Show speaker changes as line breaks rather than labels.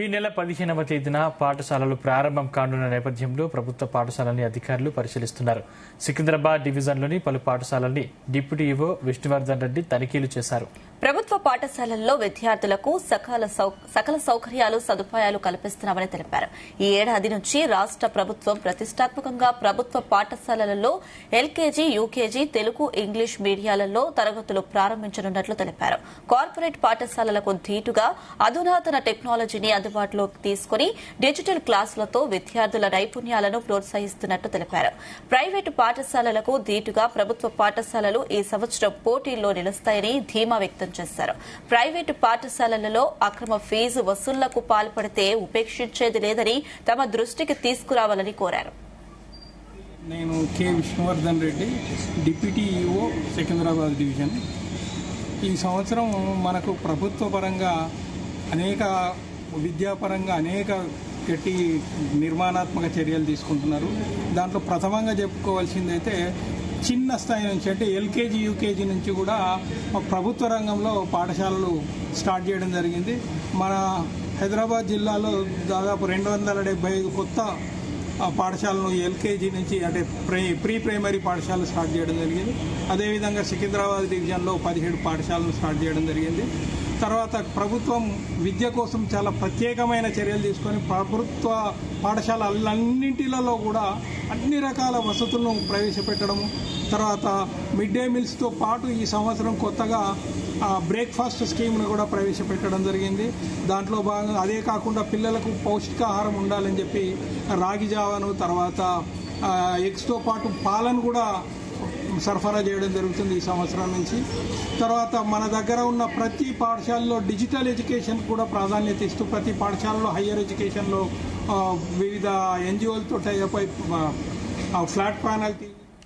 ఈ నెల 15వ తేదీన పాఠశాలలు ప్రారంభం కానున్న నేపథ్యంలో ప్రభుత్వ పాఠశాలని అధికారులు పరిశీలిస్తున్నారు. సికింద్రాబాద్ డివిజన్లోని పలు పాఠశాలల్ని డిప్యూటీ ఈవో విష్ణువర్ధన్ రెడ్డి తనిఖీలు చేశారు.
ప్రభుత్వ పాఠశాలల్లో విద్యార్థులకు సకల సౌకర్యాలు సదుపాయాలు కల్పిస్తున్నామని తెలిపారు. ఈ ఏడాది నుంచి రాష్ట ప్రభుత్వం ప్రతిష్టాత్మకంగా ప్రభుత్వ పాఠశాలలలో ఎల్కేజీ, యూకేజీ, తెలుగు, ఇంగ్లీష్ మీడియాలలో తరగతులు ప్రారంభించనున్నట్లు తెలిపారు. కార్పొరేట్ పాఠశాలలకు ధీటుగా అధునాతన టెక్నాలజీని అందుబాటులోకి తీసుకుని డిజిటల్ క్లాసులతో విద్యార్థుల నైపుణ్యాలను ప్రోత్సహిస్తున్నట్లు తెలిపారు. ప్రైవేటు పాఠశాలలకు ధీటుగా ప్రభుత్వ పాఠశాలలు ఈ సంవత్సరం పోటీల్లో నిలుస్తాయని ధీమా వ్యక్తం చేశారు. ప్రైవేటు పాఠశాలలలో అక్రమ ఫీజు వసూళ్లకు పాల్పడితే ఉపేక్షించేది లేదని తమ దృష్టికి తీసుకురావాలని కోరారు.
నేను K Vishnuvardhan Reddy, deputy EO Secunderabad division. ఈ సంవత్సరం మనకు ప్రభుత్వ పరంగా విద్యాపరంగా అనేక గట్టి నిర్మాణాత్మక చర్యలు తీసుకుంటున్నారు. దాంట్లో ప్రథమంగా చెప్పుకోవాల్సిందైతే చిన్న స్థాయి నుంచి అంటే ఎల్కేజీ, యూకేజీ నుంచి కూడా ప్రభుత్వ రంగంలో పాఠశాలలు స్టార్ట్ చేయడం జరిగింది. మన హైదరాబాద్ జిల్లాలో దాదాపు 275 కొత్త పాఠశాలను ఎల్కేజీ నుంచి అంటే ప్రీ ప్రైమరీ పాఠశాలలు స్టార్ట్ చేయడం జరిగింది. అదేవిధంగా సికింద్రాబాద్ డివిజన్లో 17 పాఠశాలను స్టార్ట్ చేయడం జరిగింది. తర్వాత ప్రభుత్వం విద్య కోసం చాలా ప్రత్యేకమైన చర్యలు తీసుకొని ప్రభుత్వ పాఠశాలన్నింటిలో కూడా అన్ని రకాల వసతులను ప్రవేశపెట్టడము, తర్వాత మిడ్ డే మీల్స్తో పాటు ఈ సంవత్సరం కొత్తగా బ్రేక్ఫాస్ట్ స్కీమ్ను కూడా ప్రవేశపెట్టడం జరిగింది. దాంట్లో భాగంగా అదే కాకుండా పిల్లలకు పౌష్టికాహారం ఉండాలని చెప్పి రాగి జావను, తర్వాత ఎగ్స్తో పాటు పాలను కూడా సరఫరా చేయడం జరుగుతుంది ఈ సంవత్సరం నుంచి. తర్వాత మన దగ్గర ఉన్న ప్రతి పాఠశాలలో డిజిటల్ ఎడ్యుకేషన్ కూడా ప్రాధాన్యత ఇస్తూ ప్రతి పాఠశాలలో హయ్యర్ ఎడ్యుకేషన్లో వివిధ ఎన్జిఓలతో టైఅప్ ఫ్లాట్ ప్యానల్